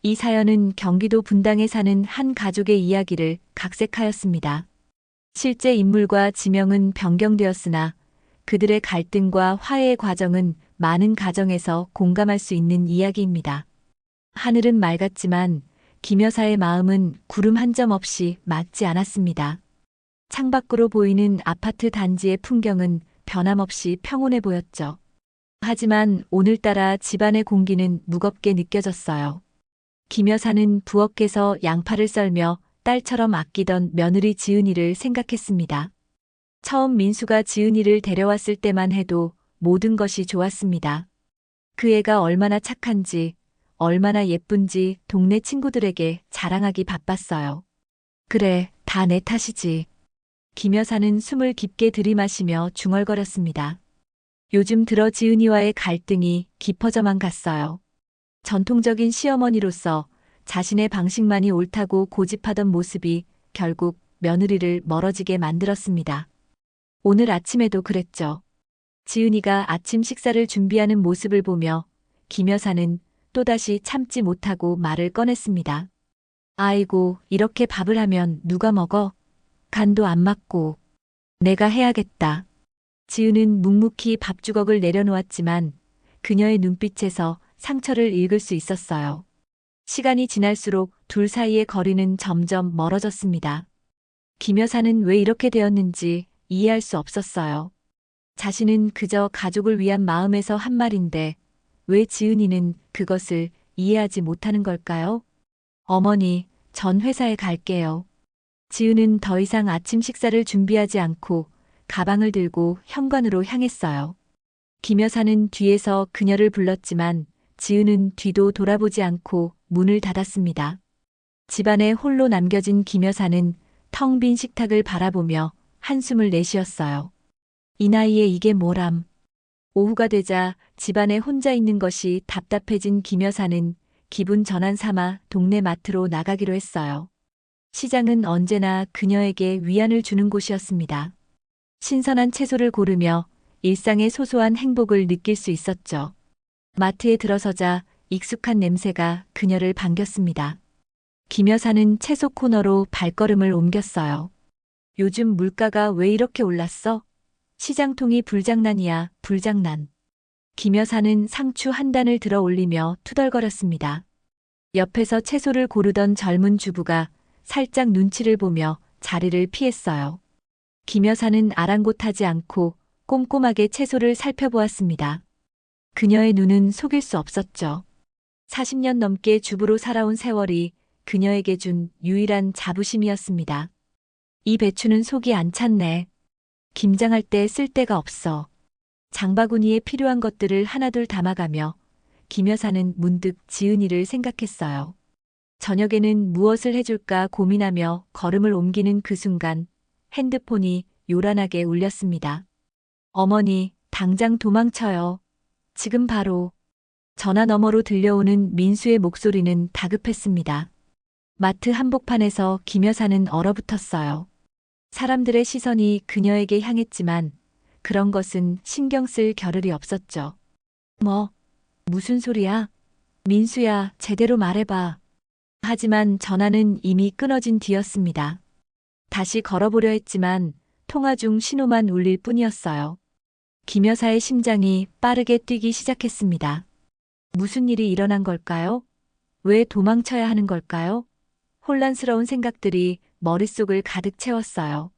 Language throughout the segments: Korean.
이 사연은 경기도 분당에 사는 한 가족의 이야기를 각색하였습니다. 실제 인물과 지명은 변경되었으나 그들의 갈등과 화해의 과정은 많은 가정에서 공감할 수 있는 이야기입니다. 하늘은 맑았지만 김 여사의 마음은 구름 한 점 없이 맑지 않았습니다. 창밖으로 보이는 아파트 단지의 풍경은 변함없이 평온해 보였죠. 하지만 오늘따라 집안의 공기는 무겁게 느껴졌어요. 김 여사는 부엌에서 양파를 썰며 딸처럼 아끼던 며느리 지은이를 생각했습니다. 처음 민수가 지은이를 데려왔을 때만 해도 모든 것이 좋았습니다. 그 애가 얼마나 착한지, 얼마나 예쁜지 동네 친구들에게 자랑하기 바빴어요. 그래, 다 내 탓이지. 김 여사는 숨을 깊게 들이마시며 중얼거렸습니다. 요즘 들어 지은이와의 갈등이 깊어져만 갔어요. 전통적인 시어머니로서 자신의 방식만이 옳다고 고집하던 모습이 결국 며느리를 멀어지게 만들었습니다. 오늘 아침에도 그랬죠. 지은이가 아침 식사를 준비하는 모습을 보며 김 여사는 또다시 참지 못하고 말을 꺼냈습니다. 아이고, 이렇게 밥을 하면 누가 먹어? 간도 안 맞고. 내가 해야겠다. 지은은 묵묵히 밥주걱을 내려놓았지만 그녀의 눈빛에서 상처를 읽을 수 있었어요. 시간이 지날수록 둘 사이의 거리는 점점 멀어졌습니다. 김 여사는 왜 이렇게 되었는지 이해할 수 없었어요. 자신은 그저 가족을 위한 마음에서 한 말인데 왜 지은이는 그것을 이해하지 못하는 걸까요? 어머니, 전 회사에 갈게요. 지은은 더 이상 아침 식사를 준비하지 않고 가방을 들고 현관으로 향했어요. 김 여사는 뒤에서 그녀를 불렀지만 지은은 뒤도 돌아보지 않고 문을 닫았습니다. 집안에 홀로 남겨진 김 여사는 텅 빈 식탁을 바라보며 한숨을 내쉬었어요. 이 나이에 이게 뭐람. 오후가 되자 집안에 혼자 있는 것이 답답해진 김 여사는 기분 전환 삼아 동네 마트로 나가기로 했어요. 시장은 언제나 그녀에게 위안을 주는 곳이었습니다. 신선한 채소를 고르며 일상의 소소한 행복을 느낄 수 있었죠. 마트에 들어서자 익숙한 냄새가 그녀를 반겼습니다. 김 여사는 채소 코너로 발걸음을 옮겼어요. 요즘 물가가 왜 이렇게 올랐어? 시장통이 불장난이야, 불장난. 김 여사는 상추 한 단을 들어 올리며 투덜거렸습니다. 옆에서 채소를 고르던 젊은 주부가 살짝 눈치를 보며 자리를 피했어요. 김 여사는 아랑곳하지 않고 꼼꼼하게 채소를 살펴보았습니다. 그녀의 눈은 속일 수 없었죠. 40년 넘게 주부로 살아온 세월이 그녀에게 준 유일한 자부심이었습니다. 이 배추는 속이 안 찼네. 김장할 때 쓸 데가 없어. 장바구니에 필요한 것들을 하나둘 담아가며 김 여사는 문득 지은이를 생각했어요. 저녁에는 무엇을 해줄까 고민하며 걸음을 옮기는 그 순간 핸드폰이 요란하게 울렸습니다. 어머니, 당장 도망쳐요. 지금 바로. 전화 너머로 들려오는 민수의 목소리는 다급했습니다. 마트 한복판에서 김 여사는 얼어붙었어요. 사람들의 시선이 그녀에게 향했지만 그런 것은 신경 쓸 겨를이 없었죠. 무슨 소리야? 민수야, 제대로 말해봐. 하지만 전화는 이미 끊어진 뒤였습니다. 다시 걸어보려 했지만 통화 중 신호만 울릴 뿐이었어요. 김 여사의 심장이 빠르게 뛰기 시작했습니다. 무슨 일이 일어난 걸까요? 왜 도망쳐야 하는 걸까요? 혼란스러운 생각들이 머릿속을 가득 채웠어요.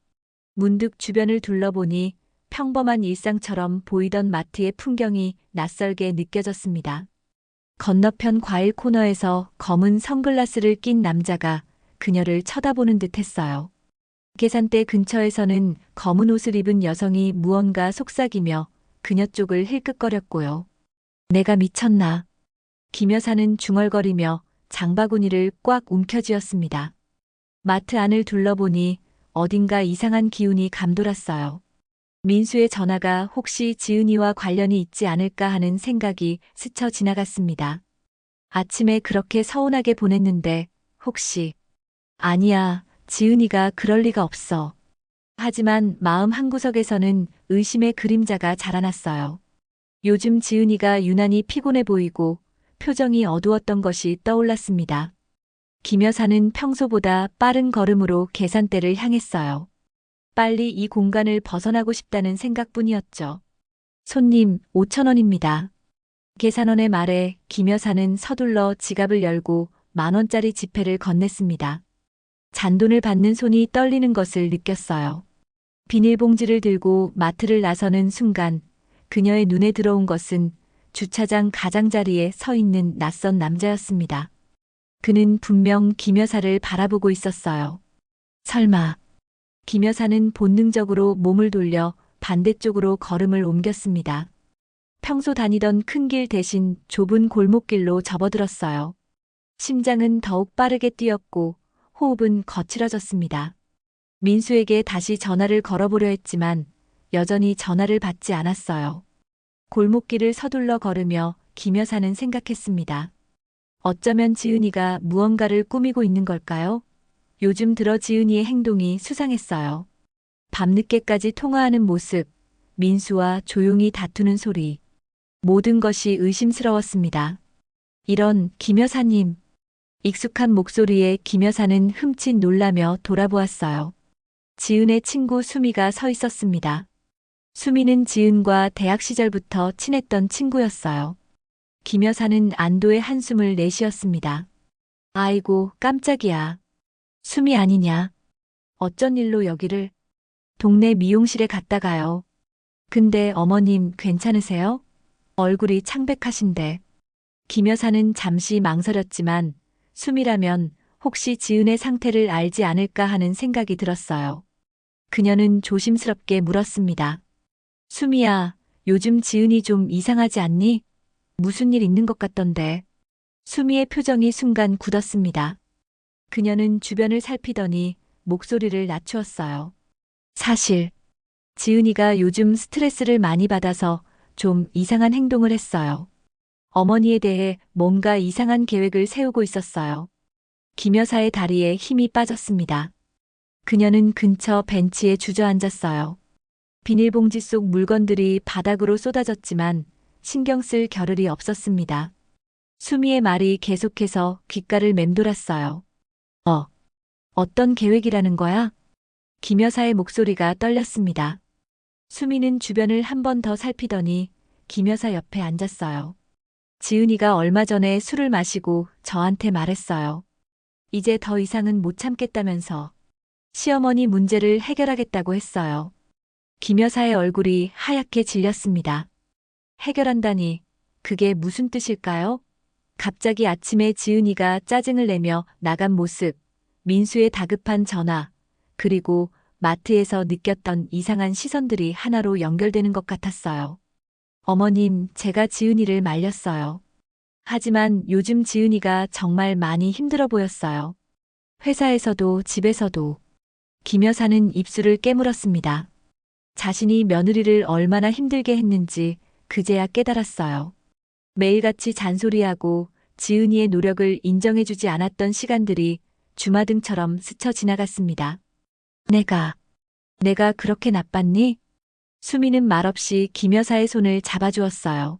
문득 주변을 둘러보니 평범한 일상처럼 보이던 마트의 풍경이 낯설게 느껴졌습니다. 건너편 과일 코너에서 검은 선글라스를 낀 남자가 그녀를 쳐다보는 듯 했어요. 계산대 근처에서는 검은 옷을 입은 여성이 무언가 속삭이며 그녀 쪽을 힐끗거렸고요. 내가 미쳤나? 김 여사는 중얼거리며 장바구니를 꽉 움켜쥐었습니다. 마트 안을 둘러보니 어딘가 이상한 기운이 감돌았어요. 민수의 전화가 혹시 지은이와 관련이 있지 않을까 하는 생각이 스쳐 지나갔습니다. 아침에 그렇게 서운하게 보냈는데 혹시. 아니야, 지은이가 그럴 리가 없어. 하지만 마음 한구석에서는 의심의 그림자가 자라났어요. 요즘 지은이가 유난히 피곤해 보이고 표정이 어두웠던 것이 떠올랐습니다. 김 여사는 평소보다 빠른 걸음으로 계산대를 향했어요. 빨리 이 공간을 벗어나고 싶다는 생각뿐이었죠. 손님, 5,000원입니다. 계산원의 말에 김 여사는 서둘러 지갑을 열고 10,000원짜리 지폐를 건넸습니다. 잔돈을 받는 손이 떨리는 것을 느꼈어요. 비닐봉지를 들고 마트를 나서는 순간 그녀의 눈에 들어온 것은 주차장 가장자리에 서 있는 낯선 남자였습니다. 그는 분명 김 여사를 바라보고 있었어요. 설마. 김 여사는 본능적으로 몸을 돌려 반대쪽으로 걸음을 옮겼습니다. 평소 다니던 큰 길 대신 좁은 골목길로 접어들었어요. 심장은 더욱 빠르게 뛰었고 호흡은 거칠어졌습니다. 민수에게 다시 전화를 걸어보려 했지만 여전히 전화를 받지 않았어요. 골목길을 서둘러 걸으며 김 여사는 생각했습니다. 어쩌면 지은이가 무언가를 꾸미고 있는 걸까요? 요즘 들어 지은이의 행동이 수상했어요. 밤늦게까지 통화하는 모습, 민수와 조용히 다투는 소리. 모든 것이 의심스러웠습니다. 이런 김 여사님. 익숙한 목소리에 김 여사는 흠칫 놀라며 돌아보았어요. 지은의 친구 수미가 서 있었습니다. 수미는 지은과 대학 시절부터 친했던 친구였어요. 김 여사는 안도의 한숨을 내쉬었습니다. 아이고, 깜짝이야. 수미 아니냐. 어쩐 일로 여기를? 동네 미용실에 갔다가요. 근데 어머님 괜찮으세요? 얼굴이 창백하신데. 김 여사는 잠시 망설였지만 수미라면 혹시 지은의 상태를 알지 않을까 하는 생각이 들었어요. 그녀는 조심스럽게 물었습니다. 수미야, 요즘 지은이 좀 이상하지 않니? 무슨 일 있는 것 같던데. 수미의 표정이 순간 굳었습니다. 그녀는 주변을 살피더니 목소리를 낮추었어요. 사실, 지은이가 요즘 스트레스를 많이 받아서 좀 이상한 행동을 했어요. 어머니에 대해 뭔가 이상한 계획을 세우고 있었어요. 김 여사의 다리에 힘이 빠졌습니다. 그녀는 근처 벤치에 주저앉았어요. 비닐봉지 속 물건들이 바닥으로 쏟아졌지만 신경 쓸 겨를이 없었습니다. 수미의 말이 계속해서 귓가를 맴돌았어요. 어떤 계획이라는 거야? 김 여사의 목소리가 떨렸습니다. 수미는 주변을 한 번 더 살피더니 김 여사 옆에 앉았어요. 지은이가 얼마 전에 술을 마시고 저한테 말했어요. 이제 더 이상은 못 참겠다면서 시어머니 문제를 해결하겠다고 했어요. 김 여사의 얼굴이 하얗게 질렸습니다. 해결한다니, 그게 무슨 뜻일까요? 갑자기 아침에 지은이가 짜증을 내며 나간 모습, 민수의 다급한 전화, 그리고 마트에서 느꼈던 이상한 시선들이 하나로 연결되는 것 같았어요. 어머님, 제가 지은이를 말렸어요. 하지만 요즘 지은이가 정말 많이 힘들어 보였어요. 회사에서도 집에서도. 김 여사는 입술을 깨물었습니다. 자신이 며느리를 얼마나 힘들게 했는지 그제야 깨달았어요. 매일같이 잔소리하고 지은이의 노력을 인정해주지 않았던 시간들이 주마등처럼 스쳐 지나갔습니다. 내가 그렇게 나빴니? 수미는 말없이 김 여사의 손을 잡아주었어요.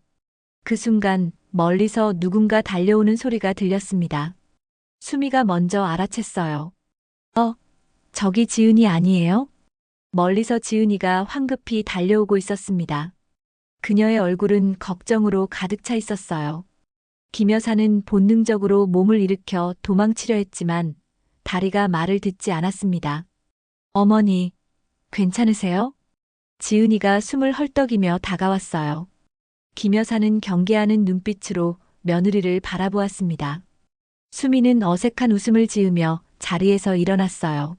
그 순간 멀리서 누군가 달려오는 소리가 들렸습니다. 수미가 먼저 알아챘어요. 저기 지은이 아니에요? 멀리서 지은이가 황급히 달려오고 있었습니다. 그녀의 얼굴은 걱정으로 가득 차 있었어요. 김 여사는 본능적으로 몸을 일으켜 도망치려 했지만 다리가 말을 듣지 않았습니다. 어머니, 괜찮으세요? 지은이가 숨을 헐떡이며 다가왔어요. 김 여사는 경계하는 눈빛으로 며느리를 바라보았습니다. 수미는 어색한 웃음을 지으며 자리에서 일어났어요.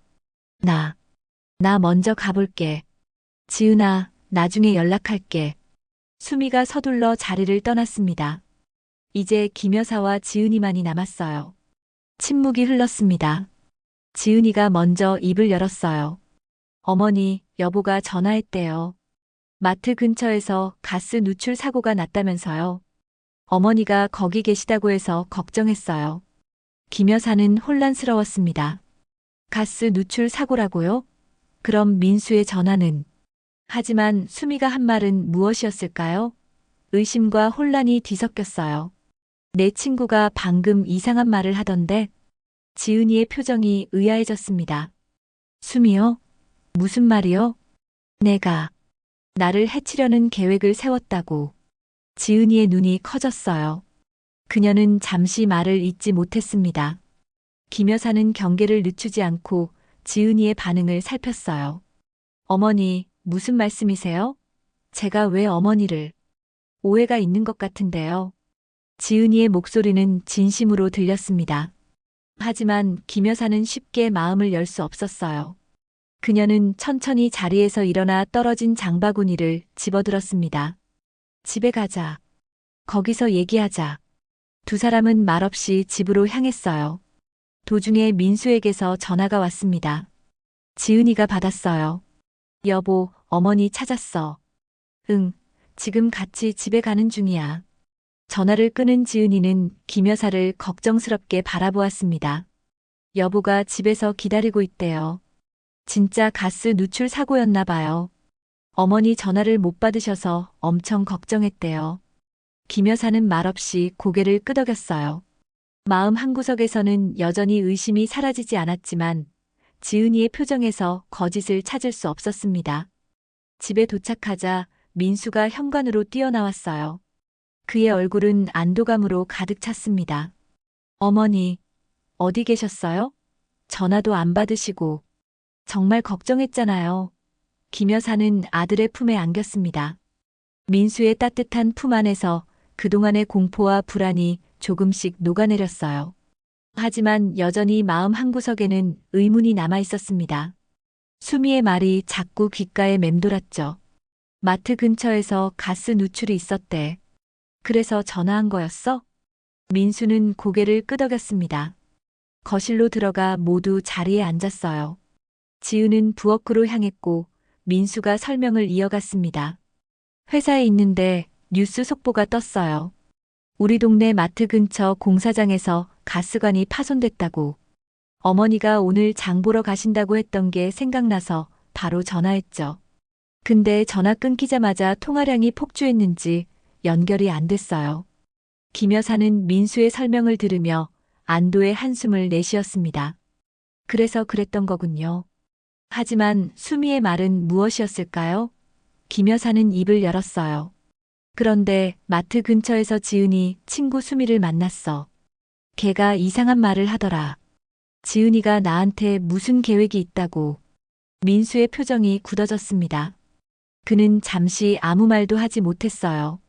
나 먼저 가볼게. 지은아, 나중에 연락할게. 수미가 서둘러 자리를 떠났습니다. 이제 김 여사와 지은이만이 남았어요. 침묵이 흘렀습니다. 지은이가 먼저 입을 열었어요. 어머니, 여보가 전화했대요. 마트 근처에서 가스 누출 사고가 났다면서요. 어머니가 거기 계시다고 해서 걱정했어요. 김 여사는 혼란스러웠습니다. 가스 누출 사고라고요? 그럼 민수의 전화는? 하지만 수미가 한 말은 무엇이었을까요? 의심과 혼란이 뒤섞였어요. 내 친구가 방금 이상한 말을 하던데. 지은이의 표정이 의아해졌습니다. 수미요? 무슨 말이요? 내가 나를 해치려는 계획을 세웠다고. 지은이의 눈이 커졌어요. 그녀는 잠시 말을 잇지 못했습니다. 김 여사는 경계를 늦추지 않고 지은이의 반응을 살폈어요. 어머니, 무슨 말씀이세요? 제가 왜 어머니를? 오해가 있는 것 같은데요. 지은이의 목소리는 진심으로 들렸습니다. 하지만 김 여사는 쉽게 마음을 열 수 없었어요. 그녀는 천천히 자리에서 일어나 떨어진 장바구니를 집어들었습니다. 집에 가자. 거기서 얘기하자. 두 사람은 말없이 집으로 향했어요. 도중에 민수에게서 전화가 왔습니다. 지은이가 받았어요. 여보, 어머니 찾았어. 응, 지금 같이 집에 가는 중이야. 전화를 끊은 지은이는 김 여사를 걱정스럽게 바라보았습니다. 여보가 집에서 기다리고 있대요. 진짜 가스 누출 사고였나 봐요. 어머니 전화를 못 받으셔서 엄청 걱정했대요. 김 여사는 말없이 고개를 끄덕였어요. 마음 한구석에서는 여전히 의심이 사라지지 않았지만 지은이의 표정에서 거짓을 찾을 수 없었습니다. 집에 도착하자 민수가 현관으로 뛰어나왔어요. 그의 얼굴은 안도감으로 가득 찼습니다. 어머니, 어디 계셨어요? 전화도 안 받으시고. 정말 걱정했잖아요. 김 여사는 아들의 품에 안겼습니다. 민수의 따뜻한 품 안에서 그동안의 공포와 불안이 조금씩 녹아내렸어요. 하지만 여전히 마음 한구석에는 의문이 남아 있었습니다. 수미의 말이 자꾸 귓가에 맴돌았죠. 마트 근처에서 가스 누출이 있었대. 그래서 전화한 거였어? 민수는 고개를 끄덕였습니다. 거실로 들어가 모두 자리에 앉았어요. 지은은 부엌으로 향했고 민수가 설명을 이어갔습니다. 회사에 있는데 뉴스 속보가 떴어요. 우리 동네 마트 근처 공사장에서 가스관이 파손됐다고. 어머니가 오늘 장 보러 가신다고 했던 게 생각나서 바로 전화했죠. 근데 전화 끊기자마자 통화량이 폭주했는지 연결이 안 됐어요. 김 여사는 민수의 설명을 들으며 안도의 한숨을 내쉬었습니다. 그래서 그랬던 거군요. 하지만 수미의 말은 무엇이었을까요? 김 여사는 입을 열었어요. 그런데 마트 근처에서 지은이 친구 수미를 만났어. 걔가 이상한 말을 하더라. 지은이가 나한테 무슨 계획이 있다고. 민수의 표정이 굳어졌습니다. 그는 잠시 아무 말도 하지 못했어요.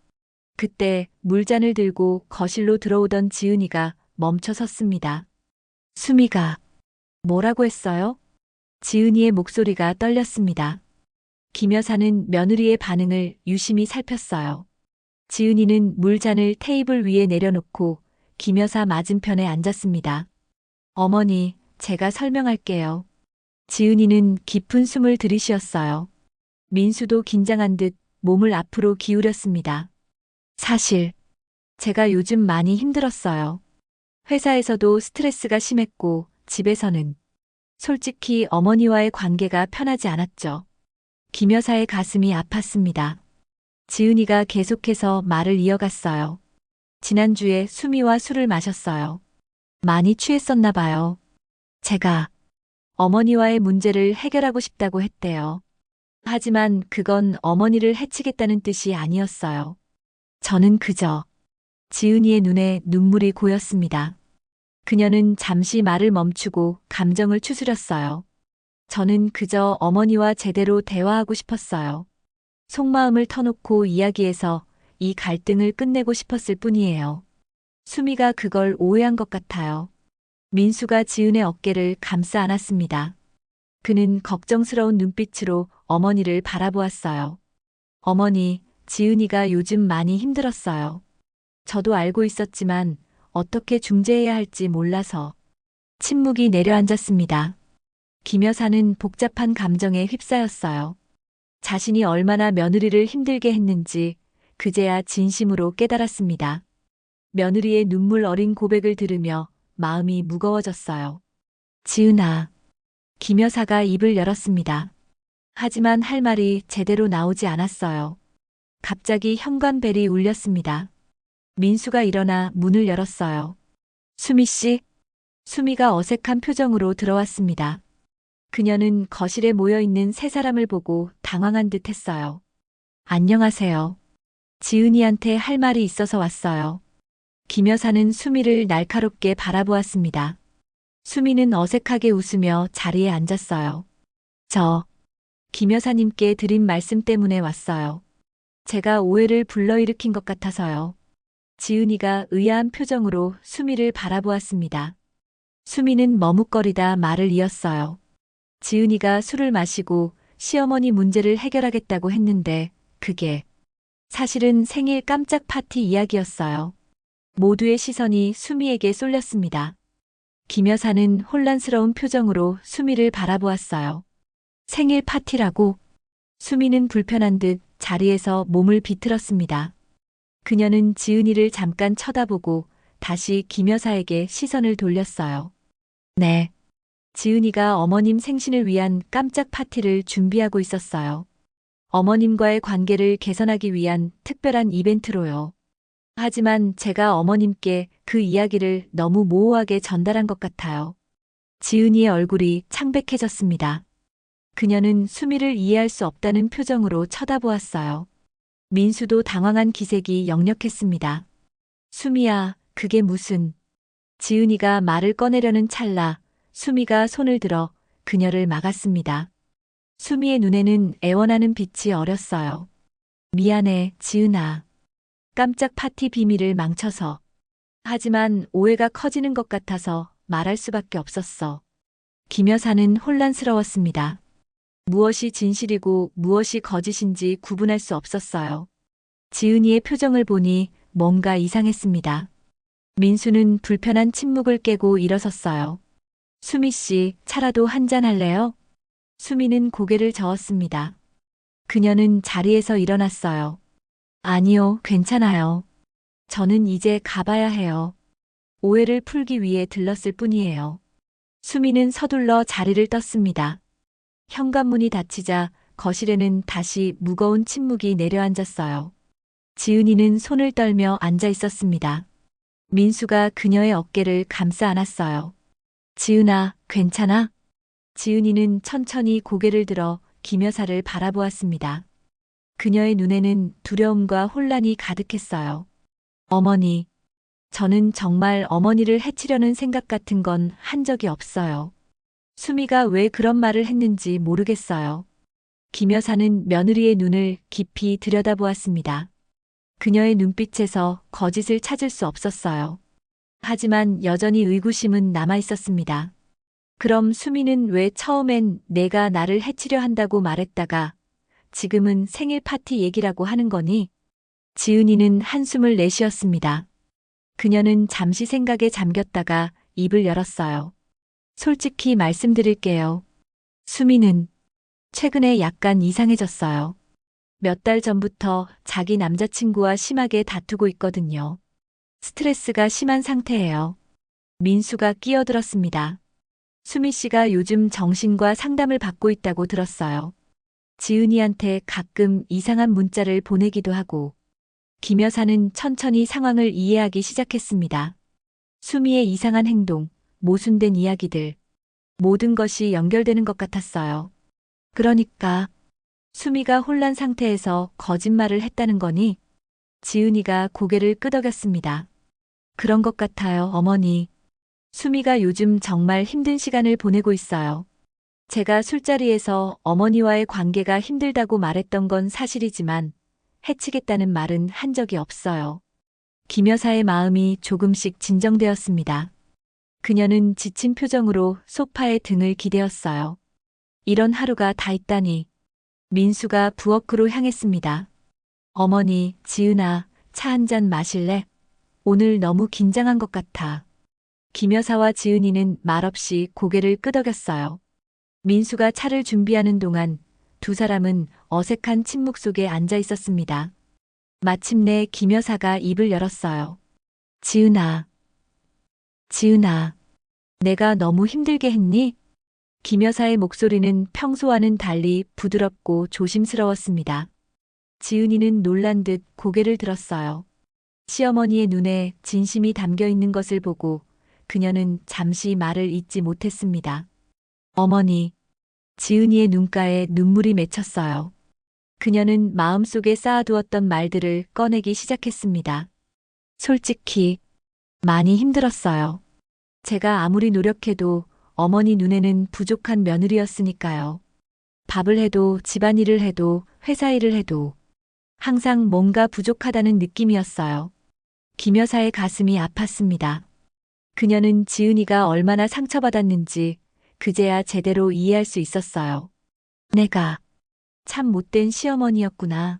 그때 물잔을 들고 거실로 들어오던 지은이가 멈춰 섰습니다. 수미가 뭐라고 했어요? 지은이의 목소리가 떨렸습니다. 김 여사는 며느리의 반응을 유심히 살폈어요. 지은이는 물잔을 테이블 위에 내려놓고 김 여사 맞은편에 앉았습니다. 어머니, 제가 설명할게요. 지은이는 깊은 숨을 들이쉬었어요. 민수도 긴장한 듯 몸을 앞으로 기울였습니다. 사실, 제가 요즘 많이 힘들었어요. 회사에서도 스트레스가 심했고, 집에서는 솔직히 어머니와의 관계가 편하지 않았죠. 김 여사의 가슴이 아팠습니다. 지은이가 계속해서 말을 이어갔어요. 지난주에 수미와 술을 마셨어요. 많이 취했었나 봐요. 제가 어머니와의 문제를 해결하고 싶다고 했대요. 하지만 그건 어머니를 해치겠다는 뜻이 아니었어요. 저는 그저 지은이의 눈에 눈물이 고였습니다. 그녀는 잠시 말을 멈추고 감정을 추스렸어요. 저는 그저 어머니와 제대로 대화하고 싶었어요. 속마음을 터놓고 이야기해서 이 갈등을 끝내고 싶었을 뿐이에요. 수미가 그걸 오해한 것 같아요. 민수가 지은의 어깨를 감싸 안았습니다. 그는 걱정스러운 눈빛으로 어머니를 바라보았어요. 어머니, 지은이가 요즘 많이 힘들었어요. 저도 알고 있었지만 어떻게 중재해야 할지 몰라서. 침묵이 내려앉았습니다. 김 여사는 복잡한 감정에 휩싸였어요. 자신이 얼마나 며느리를 힘들게 했는지 그제야 진심으로 깨달았습니다. 며느리의 눈물 어린 고백을 들으며 마음이 무거워졌어요. 지은아. 김 여사가 입을 열었습니다. 하지만 할 말이 제대로 나오지 않았어요. 갑자기 현관벨이 울렸습니다. 민수가 일어나 문을 열었어요. 수미 씨? 수미가 어색한 표정으로 들어왔습니다. 그녀는 거실에 모여 있는 세 사람을 보고 당황한 듯 했어요. 안녕하세요. 지은이한테 할 말이 있어서 왔어요. 김 여사는 수미를 날카롭게 바라보았습니다. 수미는 어색하게 웃으며 자리에 앉았어요. 김 여사님께 드린 말씀 때문에 왔어요. 제가 오해를 불러일으킨 것 같아서요. 지은이가 의아한 표정으로 수미를 바라보았습니다. 수미는 머뭇거리다 말을 이었어요. 지은이가 술을 마시고 시어머니 문제를 해결하겠다고 했는데 그게 사실은 생일 깜짝 파티 이야기였어요. 모두의 시선이 수미에게 쏠렸습니다. 김 여사는 혼란스러운 표정으로 수미를 바라보았어요. 생일 파티라고? 수미는 불편한 듯 자리에서 몸을 비틀었습니다. 그녀는 지은이를 잠깐 쳐다보고 다시 김 여사에게 시선을 돌렸어요. 네. 지은이가 어머님 생신을 위한 깜짝 파티를 준비하고 있었어요. 어머님과의 관계를 개선하기 위한 특별한 이벤트로요. 하지만 제가 어머님께 그 이야기를 너무 모호하게 전달한 것 같아요. 지은이의 얼굴이 창백해졌습니다. 그녀는 수미를 이해할 수 없다는 표정으로 쳐다보았어요. 민수도 당황한 기색이 역력했습니다. 수미야, 그게 무슨... 지은이가 말을 꺼내려는 찰나 수미가 손을 들어 그녀를 막았습니다. 수미의 눈에는 애원하는 빛이 어렸어요. 미안해, 지은아. 깜짝 파티 비밀을 망쳐서. 하지만 오해가 커지는 것 같아서 말할 수밖에 없었어. 김 여사는 혼란스러웠습니다. 무엇이 진실이고 무엇이 거짓인지 구분할 수 없었어요. 지은이의 표정을 보니 뭔가 이상했습니다. 민수는 불편한 침묵을 깨고 일어섰어요. 수미 씨, 차라도 한잔 할래요? 수미는 고개를 저었습니다. 그녀는 자리에서 일어났어요. 아니요, 괜찮아요. 저는 이제 가봐야 해요. 오해를 풀기 위해 들렀을 뿐이에요. 수미는 서둘러 자리를 떴습니다. 현관문이 닫히자 거실에는 다시 무거운 침묵이 내려앉았어요. 지은이는 손을 떨며 앉아 있었습니다. 민수가 그녀의 어깨를 감싸 안았어요. 지은아, 괜찮아? 지은이는 천천히 고개를 들어 김 여사를 바라보았습니다. 그녀의 눈에는 두려움과 혼란이 가득했어요. 어머니, 저는 정말 어머니를 해치려는 생각 같은 건 한 적이 없어요. 수미가 왜 그런 말을 했는지 모르겠어요. 김 여사는 며느리의 눈을 깊이 들여다보았습니다. 그녀의 눈빛에서 거짓을 찾을 수 없었어요. 하지만 여전히 의구심은 남아 있었습니다. 그럼 수미는 왜 처음엔 내가 나를 해치려 한다고 말했다가 지금은 생일 파티 얘기라고 하는 거니? 지은이는 한숨을 내쉬었습니다. 그녀는 잠시 생각에 잠겼다가 입을 열었어요. 솔직히 말씀드릴게요. 수미는 최근에 약간 이상해졌어요. 몇 달 전부터 자기 남자친구와 심하게 다투고 있거든요. 스트레스가 심한 상태예요. 민수가 끼어들었습니다. 수미 씨가 요즘 정신과 상담을 받고 있다고 들었어요. 지은이한테 가끔 이상한 문자를 보내기도 하고. 김 여사는 천천히 상황을 이해하기 시작했습니다. 수미의 이상한 행동, 모순된 이야기들, 모든 것이 연결되는 것 같았어요. 그러니까 수미가 혼란 상태에서 거짓말을 했다는 거니? 지은이가 고개를 끄덕였습니다. 그런 것 같아요, 어머니. 수미가 요즘 정말 힘든 시간을 보내고 있어요. 제가 술자리에서 어머니와의 관계가 힘들다고 말했던 건 사실이지만 해치겠다는 말은 한 적이 없어요. 김 여사의 마음이 조금씩 진정되었습니다. 그녀는 지친 표정으로 소파에 등을 기대었어요. 이런 하루가 다 있다니. 민수가 부엌으로 향했습니다. 어머니, 지은아, 차 한 잔 마실래? 오늘 너무 긴장한 것 같아. 김 여사와 지은이는 말없이 고개를 끄덕였어요. 민수가 차를 준비하는 동안 두 사람은 어색한 침묵 속에 앉아 있었습니다. 마침내 김 여사가 입을 열었어요. 지은아, 지은아, 내가 너무 힘들게 했니? 김 여사의 목소리는 평소와는 달리 부드럽고 조심스러웠습니다. 지은이는 놀란 듯 고개를 들었어요. 시어머니의 눈에 진심이 담겨 있는 것을 보고 그녀는 잠시 말을 잇지 못했습니다. 어머니, 지은이의 눈가에 눈물이 맺혔어요. 그녀는 마음속에 쌓아두었던 말들을 꺼내기 시작했습니다. 솔직히 많이 힘들었어요. 제가 아무리 노력해도 어머니 눈에는 부족한 며느리였으니까요. 밥을 해도 집안일을 해도 회사 일을 해도 항상 뭔가 부족하다는 느낌이었어요. 김 여사의 가슴이 아팠습니다. 그녀는 지은이가 얼마나 상처받았는지 그제야 제대로 이해할 수 있었어요. 내가 참 못된 시어머니였구나.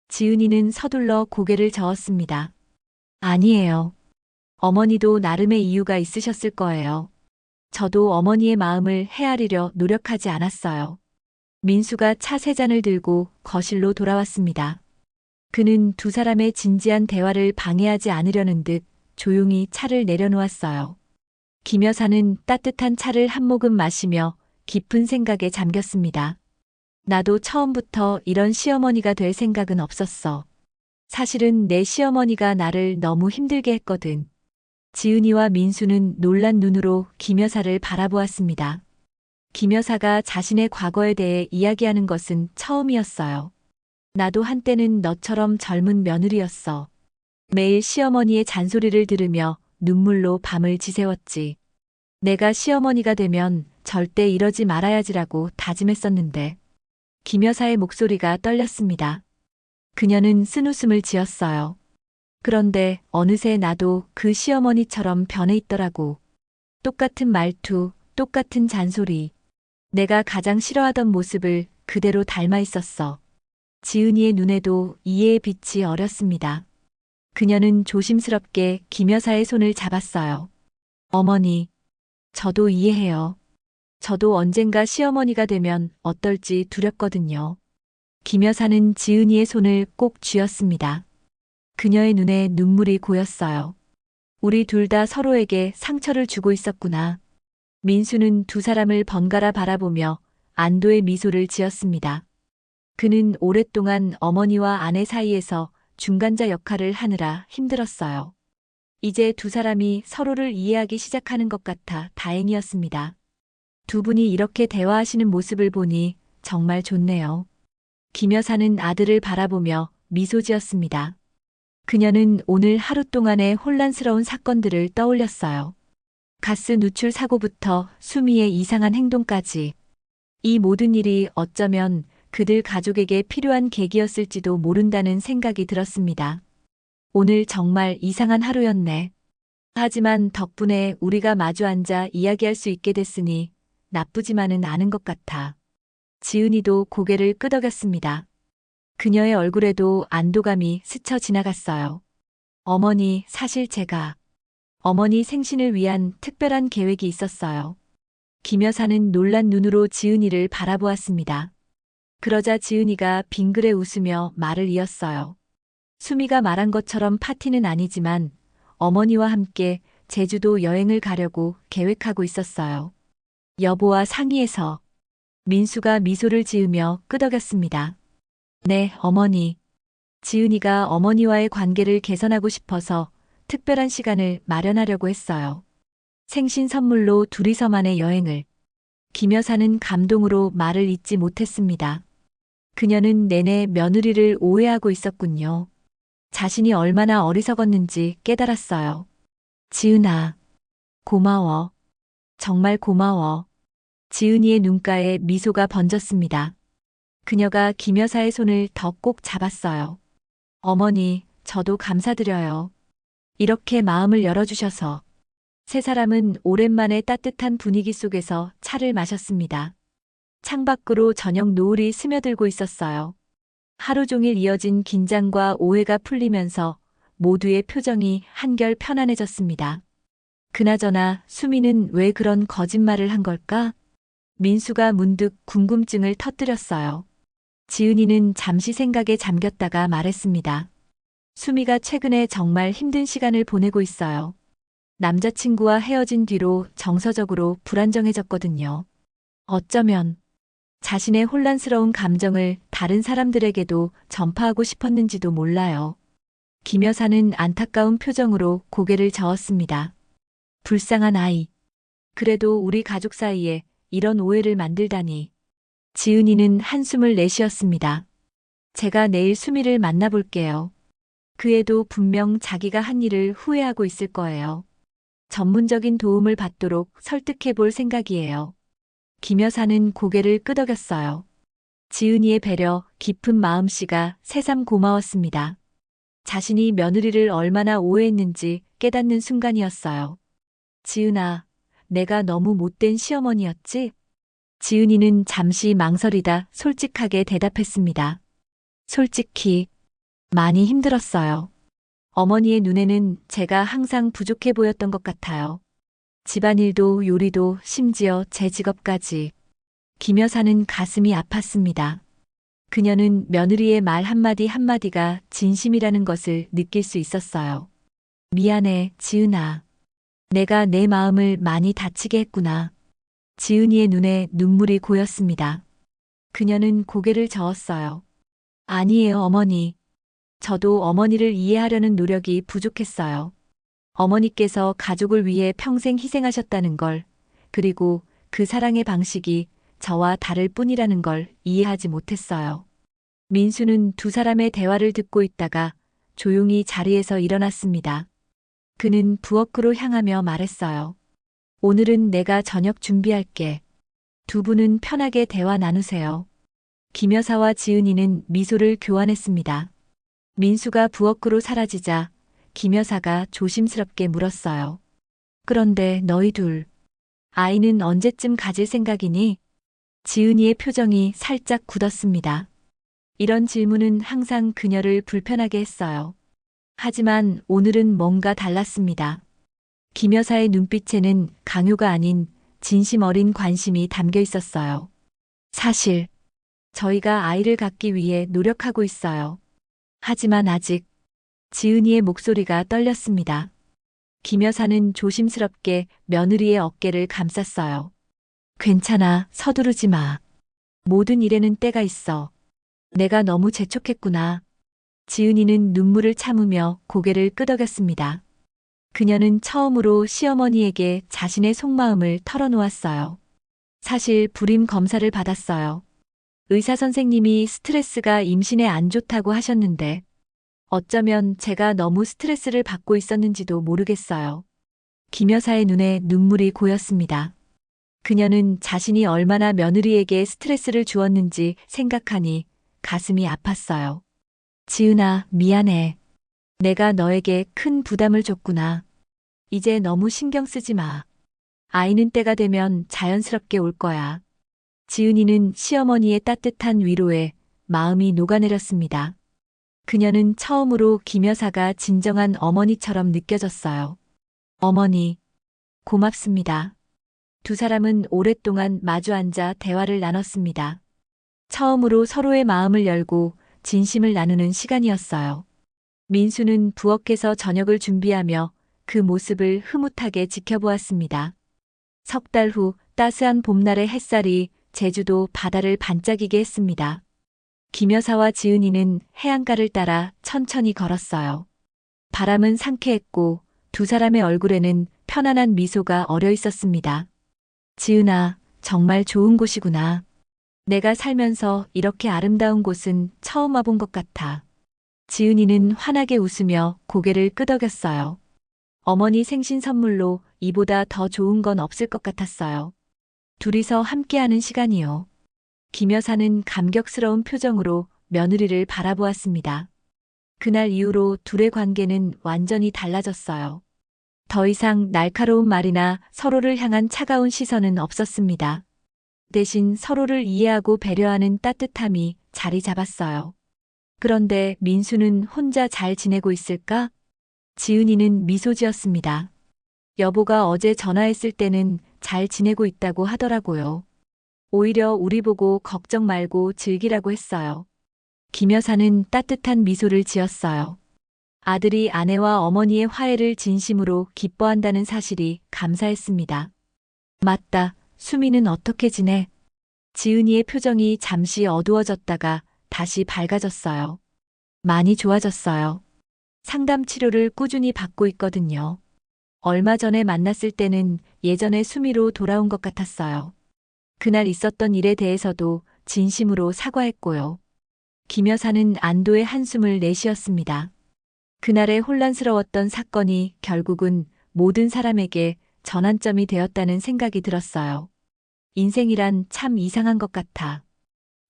지은이는 서둘러 고개를 저었습니다. 아니에요. 어머니도 나름의 이유가 있으셨을 거예요. 저도 어머니의 마음을 헤아리려 노력하지 않았어요. 민수가 차 세 잔을 들고 거실로 돌아왔습니다. 그는 두 사람의 진지한 대화를 방해하지 않으려는 듯 조용히 차를 내려놓았어요. 김 여사는 따뜻한 차를 한 모금 마시며 깊은 생각에 잠겼습니다. 나도 처음부터 이런 시어머니가 될 생각은 없었어. 사실은 내 시어머니가 나를 너무 힘들게 했거든. 지은이와 민수는 놀란 눈으로 김 여사를 바라보았습니다. 김 여사가 자신의 과거에 대해 이야기하는 것은 처음이었어요. 나도 한때는 너처럼 젊은 며느리였어. 매일 시어머니의 잔소리를 들으며 눈물로 밤을 지새웠지. 내가 시어머니가 되면 절대 이러지 말아야지라고 다짐했었는데. 김 여사의 목소리가 떨렸습니다. 그녀는 쓴웃음을 지었어요. 그런데 어느새 나도 그 시어머니처럼 변해 있더라고. 똑같은 말투, 똑같은 잔소리. 내가 가장 싫어하던 모습을 그대로 닮아 있었어. 지은이의 눈에도 이해의 빛이 어렸습니다. 그녀는 조심스럽게 김 여사의 손을 잡았어요. 어머니, 저도 이해해요. 저도 언젠가 시어머니가 되면 어떨지 두렵거든요. 김 여사는 지은이의 손을 꼭 쥐었습니다. 그녀의 눈에 눈물이 고였어요. 우리 둘 다 서로에게 상처를 주고 있었구나. 민수는 두 사람을 번갈아 바라보며 안도의 미소를 지었습니다. 그는 오랫동안 어머니와 아내 사이에서 중간자 역할을 하느라 힘들었어요. 이제 두 사람이 서로를 이해하기 시작하는 것 같아 다행이었습니다. 두 분이 이렇게 대화하시는 모습을 보니 정말 좋네요. 김 여사는 아들을 바라보며 미소 지었습니다. 그녀는 오늘 하루 동안의 혼란스러운 사건들을 떠올렸어요. 가스 누출 사고부터 수미의 이상한 행동까지. 이 모든 일이 어쩌면 그들 가족에게 필요한 계기였을지도 모른다는 생각이 들었습니다. 오늘 정말 이상한 하루였네. 하지만 덕분에 우리가 마주 앉아 이야기할 수 있게 됐으니 나쁘지만은 않은 것 같아. 지은이도 고개를 끄덕였습니다. 그녀의 얼굴에도 안도감이 스쳐 지나갔어요. 어머니, 사실 제가 어머니 생신을 위한 특별한 계획이 있었어요. 김 여사는 놀란 눈으로 지은이를 바라보았습니다. 그러자 지은이가 빙그레 웃으며 말을 이었어요. 수미가 말한 것처럼 파티는 아니지만 어머니와 함께 제주도 여행을 가려고 계획하고 있었어요. 여보와 상의해서. 민수가 미소를 지으며 끄덕였습니다. 네, 어머니. 지은이가 어머니와의 관계를 개선하고 싶어서 특별한 시간을 마련하려고 했어요. 생신 선물로 둘이서만의 여행을. 김 여사는 감동으로 말을 잇지 못했습니다. 그녀는 내내 며느리를 오해하고 있었군요. 자신이 얼마나 어리석었는지 깨달았어요. 지은아, 고마워. 정말 고마워. 지은이의 눈가에 미소가 번졌습니다. 그녀가 김 여사의 손을 더 꼭 잡았어요. 어머니, 저도 감사드려요. 이렇게 마음을 열어주셔서. 세 사람은 오랜만에 따뜻한 분위기 속에서 차를 마셨습니다. 창밖으로 저녁 노을이 스며들고 있었어요. 하루 종일 이어진 긴장과 오해가 풀리면서 모두의 표정이 한결 편안해졌습니다. 그나저나 수미는 왜 그런 거짓말을 한 걸까? 민수가 문득 궁금증을 터뜨렸어요. 지은이는 잠시 생각에 잠겼다가 말했습니다. 수미가 최근에 정말 힘든 시간을 보내고 있어요. 남자친구와 헤어진 뒤로 정서적으로 불안정해졌거든요. 어쩌면 자신의 혼란스러운 감정을 다른 사람들에게도 전파하고 싶었는지도 몰라요. 김 여사는 안타까운 표정으로 고개를 저었습니다. 불쌍한 아이. 그래도 우리 가족 사이에 이런 오해를 만들다니. 지은이는 한숨을 내쉬었습니다. 제가 내일 수미를 만나볼게요. 그 애도 분명 자기가 한 일을 후회하고 있을 거예요. 전문적인 도움을 받도록 설득해 볼 생각이에요. 김 여사는 고개를 끄덕였어요. 지은이의 배려, 깊은 마음씨가 새삼 고마웠습니다. 자신이 며느리를 얼마나 오해했는지 깨닫는 순간이었어요. 지은아, 내가 너무 못된 시어머니였지? 지은이는 잠시 망설이다 솔직하게 대답했습니다. 솔직히 많이 힘들었어요. 어머니의 눈에는 제가 항상 부족해 보였던 것 같아요. 집안일도 요리도 심지어 제 직업까지. 김 여사는 가슴이 아팠습니다. 그녀는 며느리의 말 한마디 한마디가 진심이라는 것을 느낄 수 있었어요. 미안해, 지은아. 내가 내 마음을 많이 다치게 했구나. 지은이의 눈에 눈물이 고였습니다. 그녀는 고개를 저었어요. 아니에요, 어머니. 저도 어머니를 이해하려는 노력이 부족했어요. 어머니께서 가족을 위해 평생 희생하셨다는 걸, 그리고 그 사랑의 방식이 저와 다를 뿐이라는 걸 이해하지 못했어요. 민수는 두 사람의 대화를 듣고 있다가 조용히 자리에서 일어났습니다. 그는 부엌으로 향하며 말했어요. 오늘은 내가 저녁 준비할게. 두 분은 편하게 대화 나누세요. 김 여사와 지은이는 미소를 교환했습니다. 민수가 부엌으로 사라지자 김 여사가 조심스럽게 물었어요. 그런데 너희 둘, 아이는 언제쯤 가질 생각이니? 지은이의 표정이 살짝 굳었습니다. 이런 질문은 항상 그녀를 불편하게 했어요. 하지만 오늘은 뭔가 달랐습니다. 김 여사의 눈빛에는 강요가 아닌 진심 어린 관심이 담겨 있었어요. 사실, 저희가 아이를 갖기 위해 노력하고 있어요. 하지만 아직, 지은이의 목소리가 떨렸습니다. 김 여사는 조심스럽게 며느리의 어깨를 감쌌어요. 괜찮아, 서두르지 마. 모든 일에는 때가 있어. 내가 너무 재촉했구나. 지은이는 눈물을 참으며 고개를 끄덕였습니다. 그녀는 처음으로 시어머니에게 자신의 속마음을 털어놓았어요. 사실 불임 검사를 받았어요. 의사 선생님이 스트레스가 임신에 안 좋다고 하셨는데 어쩌면 제가 너무 스트레스를 받고 있었는지도 모르겠어요. 김 여사의 눈에 눈물이 고였습니다. 그녀는 자신이 얼마나 며느리에게 스트레스를 주었는지 생각하니 가슴이 아팠어요. 지은아, 미안해. 내가 너에게 큰 부담을 줬구나. 이제 너무 신경 쓰지 마. 아이는 때가 되면 자연스럽게 올 거야. 지은이는 시어머니의 따뜻한 위로에 마음이 녹아내렸습니다. 그녀는 처음으로 김 여사가 진정한 어머니처럼 느껴졌어요. 어머니, 고맙습니다. 두 사람은 오랫동안 마주 앉아 대화를 나눴습니다. 처음으로 서로의 마음을 열고 진심을 나누는 시간이었어요. 민수는 부엌에서 저녁을 준비하며 그 모습을 흐뭇하게 지켜보았습니다. 석 달 후 따스한 봄날의 햇살이 제주도 바다를 반짝이게 했습니다. 김 여사와 지은이는 해안가를 따라 천천히 걸었어요. 바람은 상쾌했고 두 사람의 얼굴에는 편안한 미소가 어려 있었습니다. 지은아, 정말 좋은 곳이구나. 내가 살면서 이렇게 아름다운 곳은 처음 와본 것 같아. 지은이는 환하게 웃으며 고개를 끄덕였어요. 어머니 생신 선물로 이보다 더 좋은 건 없을 것 같았어요. 둘이서 함께하는 시간이요. 김 여사는 감격스러운 표정으로 며느리를 바라보았습니다. 그날 이후로 둘의 관계는 완전히 달라졌어요. 더 이상 날카로운 말이나 서로를 향한 차가운 시선은 없었습니다. 대신 서로를 이해하고 배려하는 따뜻함이 자리 잡았어요. 그런데 민수는 혼자 잘 지내고 있을까? 지은이는 미소 지었습니다. 여보가 어제 전화했을 때는 잘 지내고 있다고 하더라고요. 오히려 우리 보고 걱정 말고 즐기라고 했어요. 김 여사는 따뜻한 미소를 지었어요. 아들이 아내와 어머니의 화해를 진심으로 기뻐한다는 사실이 감사했습니다. 맞다, 수미는 어떻게 지내? 지은이의 표정이 잠시 어두워졌다가 다시 밝아졌어요. 많이 좋아졌어요. 상담 치료를 꾸준히 받고 있거든요. 얼마 전에 만났을 때는 예전의 수미로 돌아온 것 같았어요. 그날 있었던 일에 대해서도 진심으로 사과했고요. 김 여사는 안도의 한숨을 내쉬었습니다. 그날의 혼란스러웠던 사건이 결국은 모든 사람에게 전환점이 되었다는 생각이 들었어요. 인생이란 참 이상한 것 같아.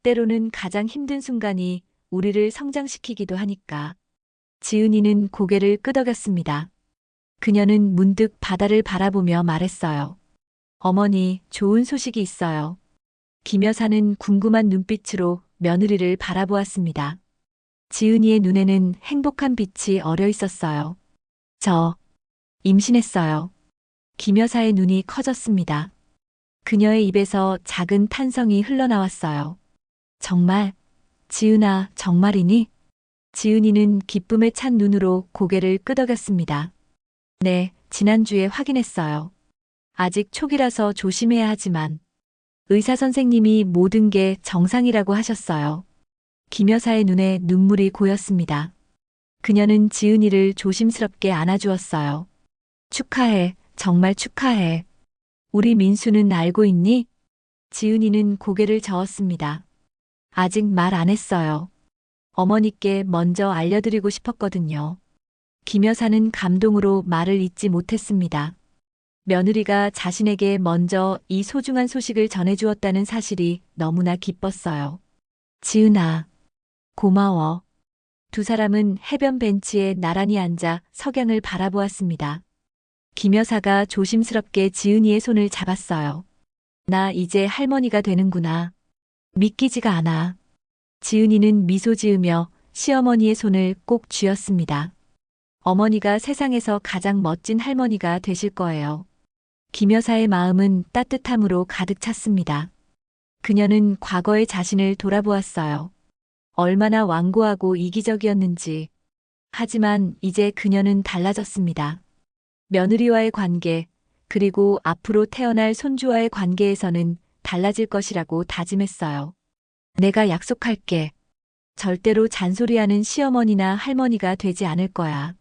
때로는 가장 힘든 순간이 우리를 성장시키기도 하니까. 지은이는 고개를 끄덕였습니다. 그녀는 문득 바다를 바라보며 말했어요. 어머니, 좋은 소식이 있어요. 김 여사는 궁금한 눈빛으로 며느리를 바라보았습니다. 지은이의 눈에는 행복한 빛이 어려 있었어요. 저, 임신했어요. 김 여사의 눈이 커졌습니다. 그녀의 입에서 작은 탄성이 흘러나왔어요. 정말? 지은아, 정말이니? 지은이는 기쁨에 찬 눈으로 고개를 끄덕였습니다. 네, 지난주에 확인했어요. 아직 초기라서 조심해야 하지만 의사 선생님이 모든 게 정상이라고 하셨어요. 김 여사의 눈에 눈물이 고였습니다. 그녀는 지은이를 조심스럽게 안아주었어요. 축하해, 정말 축하해. 우리 민수는 알고 있니? 지은이는 고개를 저었습니다. 아직 말 안 했어요. 어머니께 먼저 알려드리고 싶었거든요. 김 여사는 감동으로 말을 잇지 못했습니다. 며느리가 자신에게 먼저 이 소중한 소식을 전해주었다는 사실이 너무나 기뻤어요. 지은아, 고마워. 두 사람은 해변 벤치에 나란히 앉아 석양을 바라보았습니다. 김 여사가 조심스럽게 지은이의 손을 잡았어요. 나 이제 할머니가 되는구나. 믿기지가 않아. 지은이는 미소 지으며 시어머니의 손을 꼭 쥐었습니다. 어머니가 세상에서 가장 멋진 할머니가 되실 거예요. 김 여사의 마음은 따뜻함으로 가득 찼습니다. 그녀는 과거의 자신을 돌아보았어요. 얼마나 완고하고 이기적이었는지. 하지만 이제 그녀는 달라졌습니다. 며느리와의 관계, 그리고 앞으로 태어날 손주와의 관계에서는 달라질 것이라고 다짐했어요. 내가 약속할게. 절대로 잔소리하는 시어머니나 할머니가 되지 않을 거야.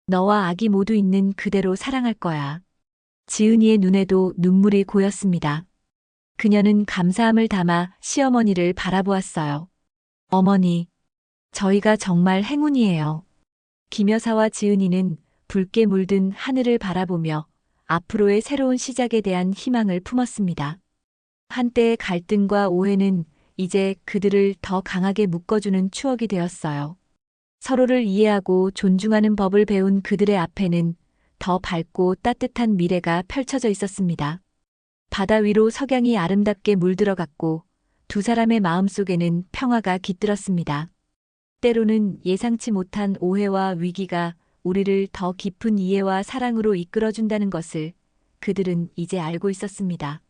너와 아기 모두 있는 그대로 사랑할 거야. 지은이의 눈에도 눈물이 고였습니다. 그녀는 감사함을 담아 시어머니를 바라보았어요. 어머니, 저희가 정말 행운이에요. 김 여사와 지은이는 붉게 물든 하늘을 바라보며 앞으로의 새로운 시작에 대한 희망을 품었습니다. 한때의 갈등과 오해는 이제 그들을 더 강하게 묶어주는 추억이 되었어요. 서로를 이해하고 존중하는 법을 배운 그들의 앞에는 더 밝고 따뜻한 미래가 펼쳐져 있었습니다. 바다 위로 석양이 아름답게 물들어갔고 두 사람의 마음속에는 평화가 깃들었습니다. 때로는 예상치 못한 오해와 위기가 우리를 더 깊은 이해와 사랑으로 이끌어준다는 것을 그들은 이제 알고 있었습니다.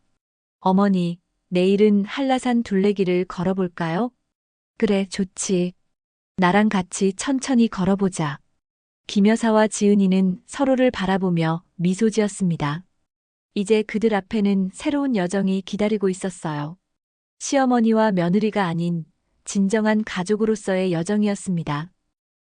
어머니, 내일은 한라산 둘레길을 걸어볼까요? 그래, 좋지. 나랑 같이 천천히 걸어보자. 김 여사와 지은이는 서로를 바라보며 미소 지었습니다. 이제 그들 앞에는 새로운 여정이 기다리고 있었어요. 시어머니와 며느리가 아닌 진정한 가족으로서의 여정이었습니다.